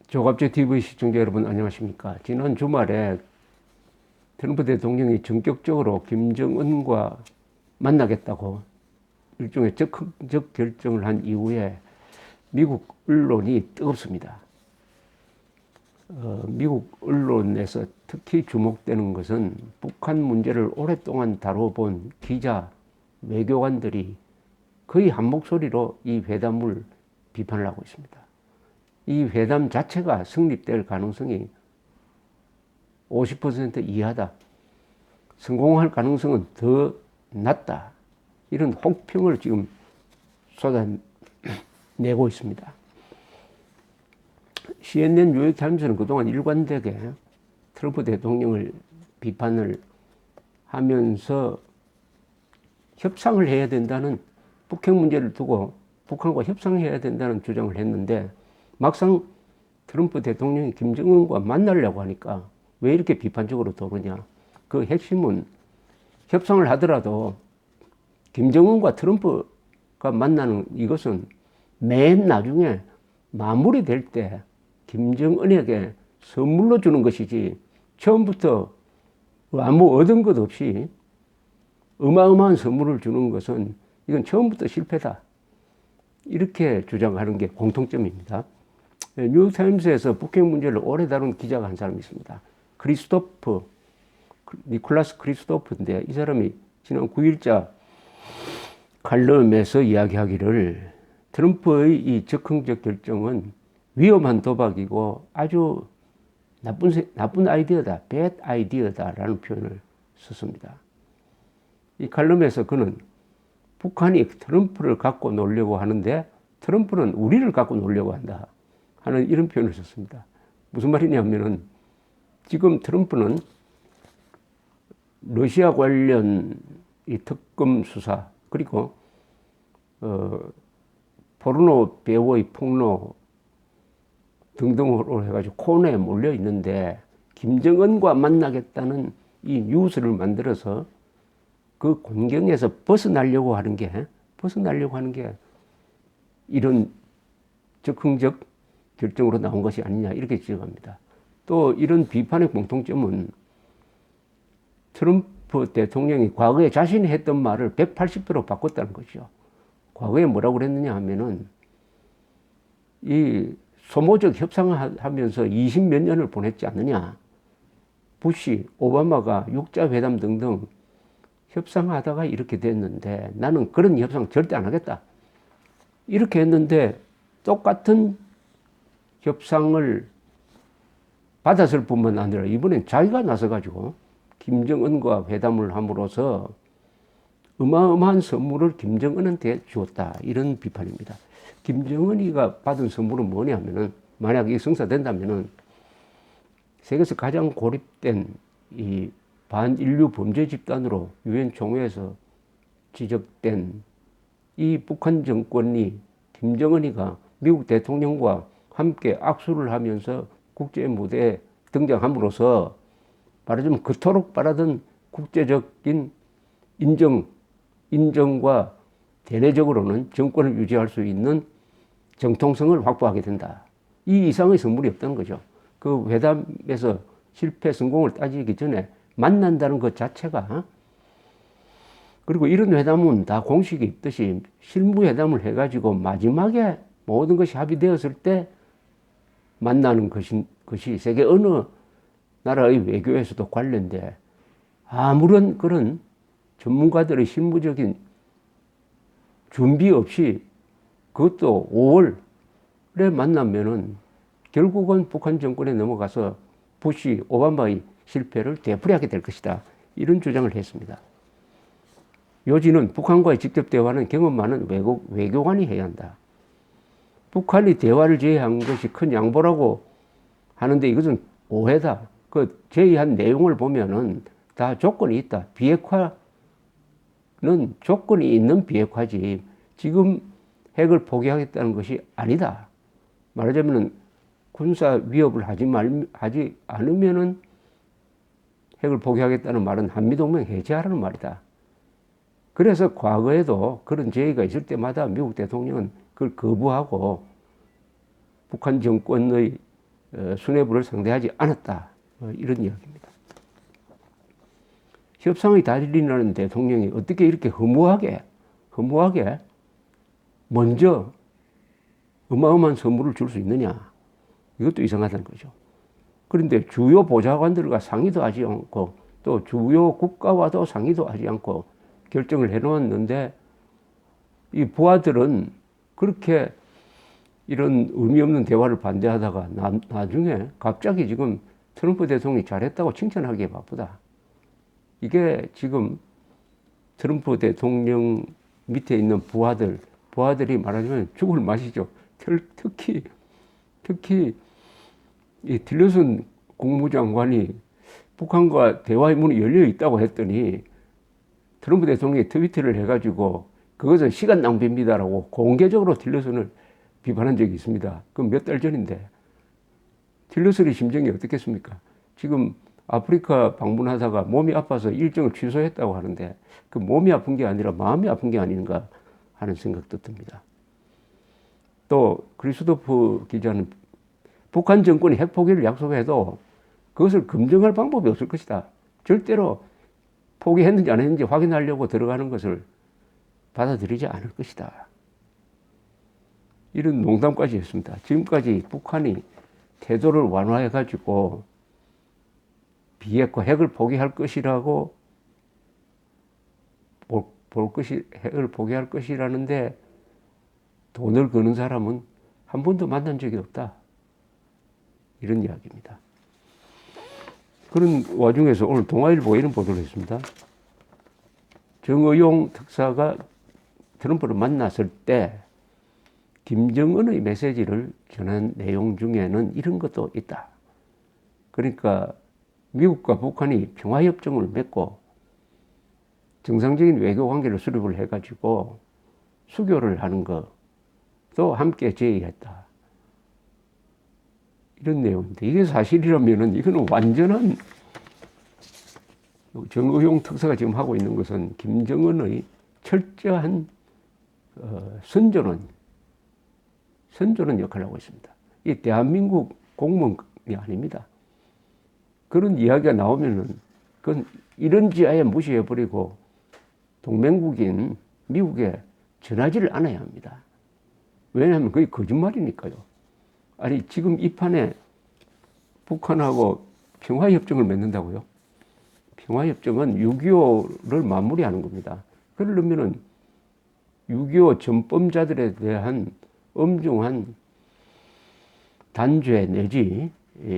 조갑제 TV 시청자 여러분 안녕하십니까. 지난 주말에 트럼프 대통령이 전격적으로 김정은과 만나겠다고 일종의 적극적 결정을 한 이후에 미국 언론이 뜨겁습니다. 미국 언론에서 특히 주목되는 것은 북한 문제를 오랫동안 다뤄본 기자, 외교관들이 거의 한 목소리로 이 회담을 비판을 하고 있습니다. 이 회담 자체가 성립될 가능성이 50% 이하다. 성공할 가능성은 더 낮다. 이런 혹평을 지금 쏟아내고 있습니다. CNN 뉴욕타임스는 그동안 일관되게 트럼프 대통령을 비판을 하면서 협상을 해야 된다는, 북핵 문제를 두고 북한과 협상해야 된다는 주장을 했는데, 막상 트럼프 대통령이 김정은과 만나려고 하니까 왜 이렇게 비판적으로 도느냐. 그 핵심은 협상을 하더라도 김정은과 트럼프가 만나는 이것은 맨 나중에 마무리될 때 김정은에게 선물로 주는 것이지, 처음부터 아무 얻은 것 없이 어마어마한 선물을 주는 것은 이건 처음부터 실패다. 이렇게 주장하는 게 공통점입니다. 뉴욕타임스에서 북핵 문제를 오래 다룬 기자가 한 사람이 있습니다. 니콜라스 크리스토프인데, 이 사람이 지난 9일자 칼럼에서 이야기하기를 트럼프의 이 적극적 결정은 위험한 도박이고 아주 나쁜 아이디어다, bad idea다라는 표현을 썼습니다. 이 칼럼에서 그는 북한이 트럼프를 갖고 놀려고 하는데 트럼프는 우리를 갖고 놀려고 한다 하는 이런 표현을 썼습니다. 무슨 말이냐면은, 지금 트럼프는 러시아 관련 이 특검 수사, 그리고 포르노 배우의 폭로 등등으로 해가지고 코너에 몰려 있는데, 김정은과 만나겠다는 이 뉴스를 만들어서 그 곤경에서 벗어나려고 하는 게 이런 적극적 결정으로 나온 것이 아니냐, 이렇게 지적합니다. 또 이런 비판의 공통점은 트럼프 대통령이 과거에 자신이 했던 말을 180도로 바꿨다는 거죠. 과거에 뭐라고 그랬느냐 하면은, 이 소모적 협상을 하면서 20몇 년을 보냈지 않느냐. 부시, 오바마가 육자회담 등등 협상하다가 이렇게 됐는데 나는 그런 협상 절대 안 하겠다. 이렇게 했는데 똑같은 협상을 받았을 뿐만 아니라 이번엔 자기가 나서가지고 김정은과 회담을 함으로써 어마어마한 선물을 김정은한테 주었다. 이런 비판입니다. 김정은이가 받은 선물은 뭐냐면은, 만약 이 성사된다면은 세계에서 가장 고립된 이 반인류 범죄 집단으로 유엔 총회에서 지적된 이 북한 정권이, 김정은이가 미국 대통령과 함께 악수를 하면서 국제 무대에 등장함으로써 말하자면 그토록 바라던 국제적인 인정과 대내적으로는 정권을 유지할 수 있는 정통성을 확보하게 된다. 이 이상의 선물이 없다는 거죠. 그 회담에서 실패 성공을 따지기 전에 만난다는 것 자체가, 그리고 이런 회담은 다 공식이 있듯이 실무회담을 해가지고 마지막에 모든 것이 합의되었을 때 만나는 것이 세계 어느 나라의 외교에서도 관련돼 아무런 그런 전문가들의 실무적인 준비 없이, 그것도 5월에 만나면은 결국은 북한 정권에 넘어가서 부시, 오바마의 실패를 되풀이하게 될 것이다. 이런 주장을 했습니다. 요지는 북한과의 직접 대화는 경험 많은 외교관이 해야 한다. 북한이 대화를 제의한 것이 큰 양보라고 하는데 이것은 오해다. 그 제의한 내용을 보면은 다 조건이 있다. 비핵화는 조건이 있는 비핵화지 지금 핵을 포기하겠다는 것이 아니다. 말하자면은 군사 위협을 하지 않으면은 핵을 포기하겠다는 말은 한미동맹 해제하라는 말이다. 그래서 과거에도 그런 제의가 있을 때마다 미국 대통령은 그걸 거부하고 북한 정권의 수뇌부를 상대하지 않았다. 이런 이야기입니다. 협상의 달인이라는 대통령이 어떻게 이렇게 허무하게 먼저 어마어마한 선물을 줄 수 있느냐. 이것도 이상하다는 거죠. 그런데 주요 보좌관들과 상의도 하지 않고 또 주요 국가와도 상의도 하지 않고 결정을 해놓았는데 이 부하들은 그렇게 이런 의미 없는 대화를 반대하다가 나중에 갑자기 지금 트럼프 대통령이 잘했다고 칭찬하기에 바쁘다. 이게 지금 트럼프 대통령 밑에 있는 부하들이 말하자면 죽을 맛이죠. 특히 이 틸러슨 국무장관이 북한과 대화의 문이 열려 있다고 했더니 트럼프 대통령이 트위터를 해가지고 그것은 시간 낭비입니다라고 공개적으로 틸러슨을 비판한 적이 있습니다. 그건 몇 달 전인데 틸러슨의 심정이 어떻겠습니까? 지금 아프리카 방문하다가 몸이 아파서 일정을 취소했다고 하는데 그 몸이 아픈 게 아니라 마음이 아픈 게 아닌가 하는 생각도 듭니다. 또 크리스토프 기자는 북한 정권이 핵 포기를 약속해도 그것을 검증할 방법이 없을 것이다. 절대로 포기했는지 안 했는지 확인하려고 들어가는 것을 받아들이지 않을 것이다. 이런 농담까지 했습니다. 지금까지 북한이 태도를 완화해가지고 비핵화 핵을 포기할 것이라고 핵을 포기할 것이라는데 돈을 거는 사람은 한 번도 만난 적이 없다. 이런 이야기입니다. 그런 와중에서 오늘 동아일보가 이런 보도를 했습니다. 정의용 특사가 트럼프를 만났을 때 김정은의 메시지를 전한 내용 중에는 이런 것도 있다. 그러니까 미국과 북한이 평화협정을 맺고 정상적인 외교관계를 수립을 해가지고 수교를 하는 것도 함께 제의했다. 이런 내용인데 이게 사실이라면은 이거는 완전한 정의용 특사가 지금 하고 있는 것은 김정은의 철저한 선전원 역할을 하고 있습니다. 이 대한민국 공무원이 아닙니다. 그런 이야기가 나오면은 그건 이런 지하에 무시해버리고 동맹국인 미국에 전하지를 않아야 합니다. 왜냐하면 그게 거짓말이니까요. 아니 지금 이 판에 북한하고 평화협정을 맺는다고요? 평화협정은 6.25를 마무리하는 겁니다. 그러려면은 6.25 전범자들에 대한 엄중한 단죄 내지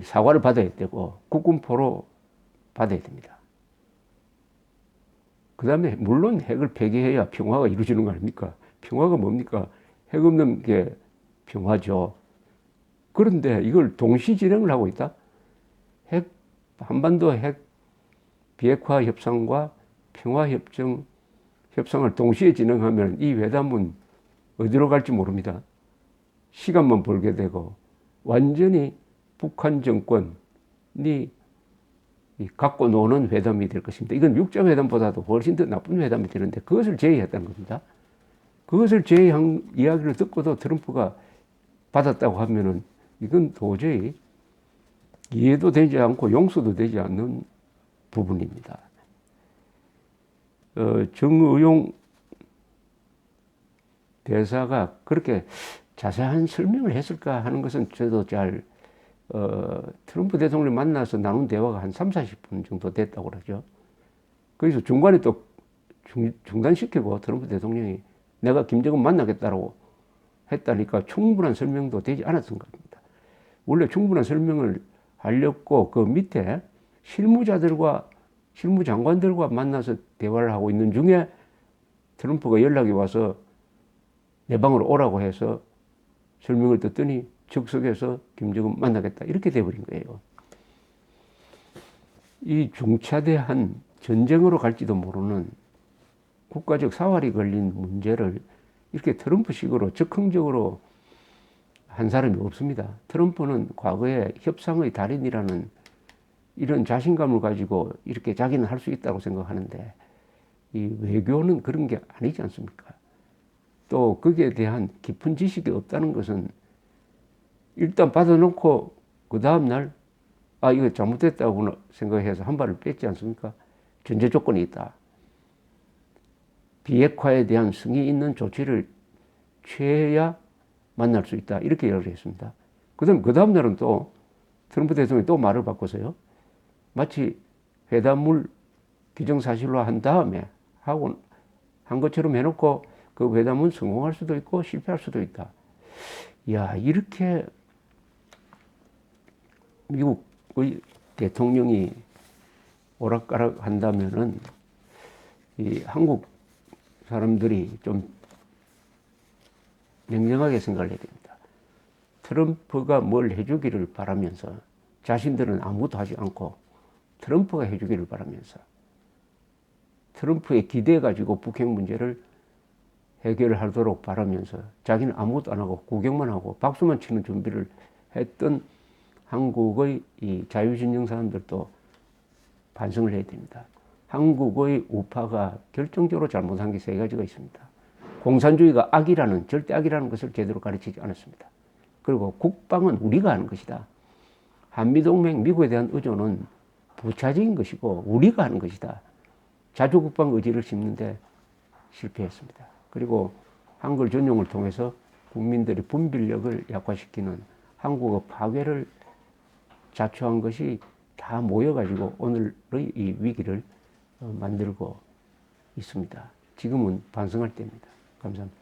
사과를 받아야 되고 국군포로 받아야 됩니다. 그 다음에 물론 핵을 폐기해야 평화가 이루어지는 거 아닙니까? 평화가 뭡니까? 핵 없는 게 평화죠. 그런데 이걸 동시 진행을 하고 있다? 한반도 핵 비핵화 협상과 평화 협상을 동시에 진행하면 이 회담은 어디로 갈지 모릅니다. 시간만 벌게 되고 완전히 북한 정권이 갖고 노는 회담이 될 것입니다. 이건 육자회담보다도 훨씬 더 나쁜 회담이 되는데 그것을 제의했다는 겁니다. 그것을 제의한 이야기를 듣고도 트럼프가 받았다고 하면은 이건 도저히 이해도 되지 않고 용서도 되지 않는 부분입니다. 정의용 대사가 그렇게 자세한 설명을 했을까 하는 것은 저도 잘 트럼프 대통령 만나서 나눈 대화가 한 30-40분 정도 됐다고 그러죠. 그래서 중간에 또 중단시키고 트럼프 대통령이 내가 김정은 만나겠다고 했다니까 충분한 설명도 되지 않았던 겁니다. 원래 충분한 설명을 하려고 그 밑에 실무장관들과 만나서 대화를 하고 있는 중에 트럼프가 연락이 와서 내 방으로 오라고 해서 설명을 듣더니 즉석에서 김정은 만나겠다 이렇게 돼버린 거예요. 이 중차대한 전쟁으로 갈지도 모르는 국가적 사활이 걸린 문제를 이렇게 트럼프식으로 적극적으로 한 사람이 없습니다. 트럼프는 과거에 협상의 달인이라는 이런 자신감을 가지고 이렇게 자기는 할 수 있다고 생각하는데 이 외교는 그런 게 아니지 않습니까? 또 거기에 대한 깊은 지식이 없다는 것은 일단 받아놓고 그 다음날 이거 잘못됐다고 생각해서 한 발을 뺐지 않습니까? 전제 조건이 있다. 비핵화에 대한 성의 있는 조치를 취해야 만날 수 있다. 이렇게 이야기를 했습니다. 그 다음날은 또 트럼프 대통령이 또 말을 바꿔서요. 마치 회담을 기정사실로 한 다음에 하고 한 것처럼 해놓고 그 회담은 성공할 수도 있고 실패할 수도 있다. 야, 이렇게 미국의 대통령이 오락가락 한다면은 이 한국 사람들이 좀 냉정하게 생각을 해야 됩니다. 트럼프가 뭘 해주기를 바라면서 자신들은 아무것도 하지 않고 트럼프가 해주기를 바라면서 트럼프에 기대해 가지고 북핵 문제를 해결하도록 바라면서 자기는 아무것도 안 하고 구경만 하고 박수만 치는 준비를 했던 한국의 이 자유진영 사람들도 반성을 해야 됩니다. 한국의 우파가 결정적으로 잘못한 게 세 가지가 있습니다. 공산주의가 악이라는, 절대 악이라는 것을 제대로 가르치지 않았습니다. 그리고 국방은 우리가 하는 것이다. 한미동맹, 미국에 대한 의존은 부차적인 것이고 우리가 하는 것이다. 자주국방 의지를 심는데 실패했습니다. 그리고 한글 전용을 통해서 국민들의 분별력을 약화시키는 한국어 파괴를 자초한 것이 다 모여가지고 오늘의 이 위기를 만들고 있습니다. 지금은 반성할 때입니다. 감사합니다.